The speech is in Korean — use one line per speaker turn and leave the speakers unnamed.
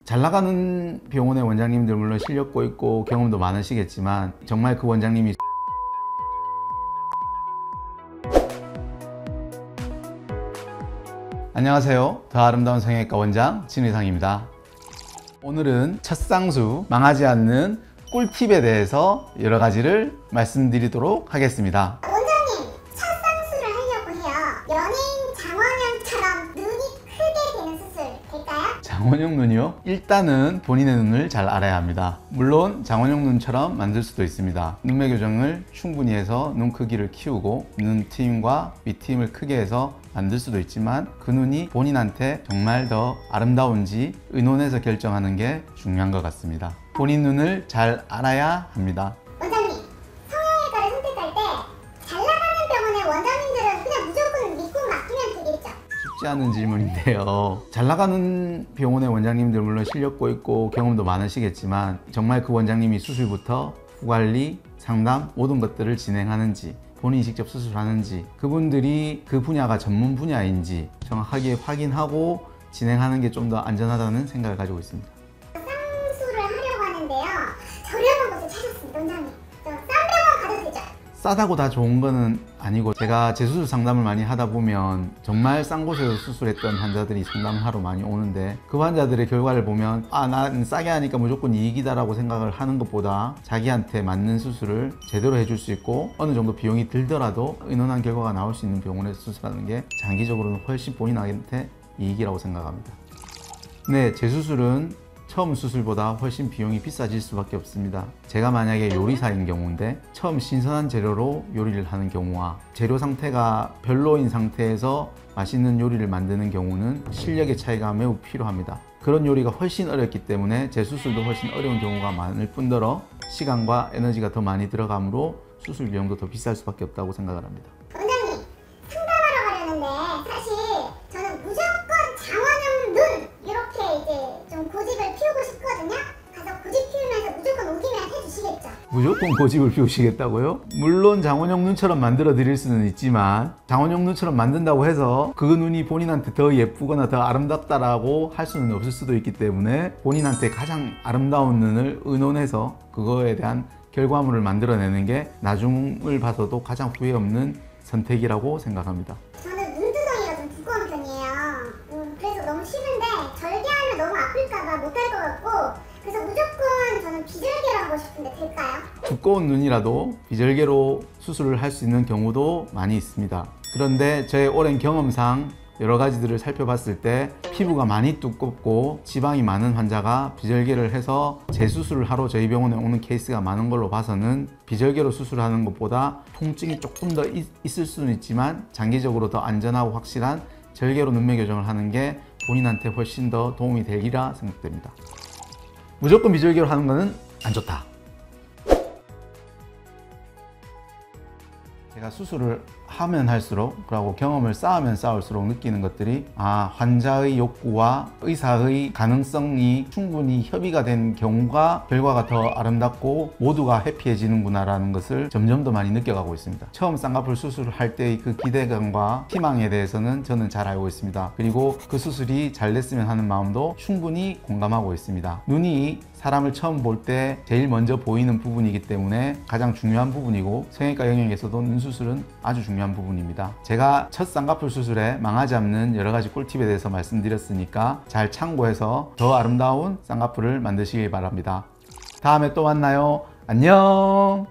잘 나가는 병원의 원장님들 물론 실력고 있고 경험도 많으시겠지만 정말 그 원장님이 안녕하세요. 더 아름다운 성형외과 원장 진의상입니다. 오늘은 첫 쌍수 망하지 않는 꿀팁에 대해서 여러 가지를 말씀드리도록 하겠습니다.
원장님, 첫 쌍수를 하려고 해요. 연예인 장원영처럼 눈이 크게 되는 수술 될까요?
장원영 눈이요? 일단은 본인의 눈을 잘 알아야 합니다. 물론 장원영 눈처럼 만들 수도 있습니다. 눈매 교정을 충분히 해서 눈 크기를 키우고 눈 트임과 밑트임을 크게 해서 만들 수도 있지만 그 눈이 본인한테 정말 더 아름다운지 의논해서 결정하는 게 중요한 것 같습니다. 본인 눈을 잘 알아야 합니다.
원장님, 성형외과를 선택할 때 잘 나가는 병원의 원장님들은 그냥 무조건 믿고 맡기면 되겠죠?
쉽지 않은 질문인데요. 잘 나가는 병원의 원장님들 물론 실력고 있고 경험도 많으시겠지만 정말 그 원장님이 수술부터 후관리, 상담 모든 것들을 진행하는지 본인이 직접 수술하는지 그분들이 그 분야가 전문 분야인지 정확하게 확인하고 진행하는 게 좀 더 안전하다는 생각을 가지고 있습니다.
쌍수를 하려고 하는데요. 저렴한 곳을 찾았습니다, 원장님. 저 싼 병원 가도 되죠?
싸다고 다 좋은 거는 아니고 제가 재수술 상담을 많이 하다 보면 정말 싼 곳에서 수술했던 환자들이 상담을 하러 많이 오는데 그 환자들의 결과를 보면 난 싸게 하니까 무조건 이익이다라고 생각을 하는 것보다 자기한테 맞는 수술을 제대로 해줄 수 있고 어느 정도 비용이 들더라도 의논한 결과가 나올 수 있는 병원에서 수술하는 게 장기적으로는 훨씬 본인한테 이익이라고 생각합니다. 네, 재수술은 처음 수술보다 훨씬 비용이 비싸질 수밖에 없습니다. 제가 만약에 요리사인 경우인데 처음 신선한 재료로 요리를 하는 경우와 재료 상태가 별로인 상태에서 맛있는 요리를 만드는 경우는 실력의 차이가 매우 필요합니다. 그런 요리가 훨씬 어렵기 때문에 재수술도 훨씬 어려운 경우가 많을 뿐더러 시간과 에너지가 더 많이 들어가므로 수술 비용도 더 비쌀 수밖에 없다고 생각을 합니다.
원장님, 상담하러 가려는데 사실 저는 무조건 장원영 눈! 이렇게 이제 좀 고집을 피우고 싶거든요. 가서 고집 피우면서 무조건 오기만 해주시겠죠?
무조건 고집을 피우시겠다고요? 물론 장원영 눈처럼 만들어 드릴 수는 있지만 장원영 눈처럼 만든다고 해서 그 눈이 본인한테 더 예쁘거나 더 아름답다라고 할 수는 없을 수도 있기 때문에 본인한테 가장 아름다운 눈을 의논해서 그거에 대한 결과물을 만들어내는 게 나중을 봐서도 가장 후회 없는 선택이라고 생각합니다.
저는 눈두덩이가 좀 두꺼운 편이에요. 그래서 너무 싫은데 절개하면 너무 아플까봐 못할 것 같고 그래서 무조건 저는 비절개로 하고 싶은데 될까요?
두꺼운 눈이라도 비절개로 수술을 할 수 있는 경우도 많이 있습니다. 그런데 저의 오랜 경험상 여러 가지들을 살펴봤을 때 피부가 많이 두껍고 지방이 많은 환자가 비절개를 해서 재수술을 하러 저희 병원에 오는 케이스가 많은 걸로 봐서는 비절개로 수술하는 것보다 통증이 조금 더 있을 수는 있지만 장기적으로 더 안전하고 확실한 절개로 눈매 교정을 하는 게 본인한테 훨씬 더 도움이 되리라 생각됩니다. 무조건 비절개로 하는 것은 안 좋다. 제가 수술을 하면 할수록 그리고 경험을 쌓으면 쌓을수록 느끼는 것들이 환자의 욕구와 의사의 가능성이 충분히 협의가 된 경우가 결과가 더 아름답고 모두가 해피해지는구나 라는 것을 점점 더 많이 느껴가고 있습니다. 처음 쌍꺼풀 수술을 할 때의 그 기대감과 희망에 대해서는 저는 잘 알고 있습니다. 그리고 그 수술이 잘 됐으면 하는 마음도 충분히 공감하고 있습니다. 눈이 사람을 처음 볼 때 제일 먼저 보이는 부분이기 때문에 가장 중요한 부분이고 성형외과 영역에서도 눈 수술은 아주 중요한 부분입니다. 제가 첫 쌍꺼풀 수술에 망하지 않는 여러 가지 꿀팁에 대해서 말씀드렸으니까 잘 참고해서 더 아름다운 쌍꺼풀을 만드시길 바랍니다. 다음에 또 만나요. 안녕.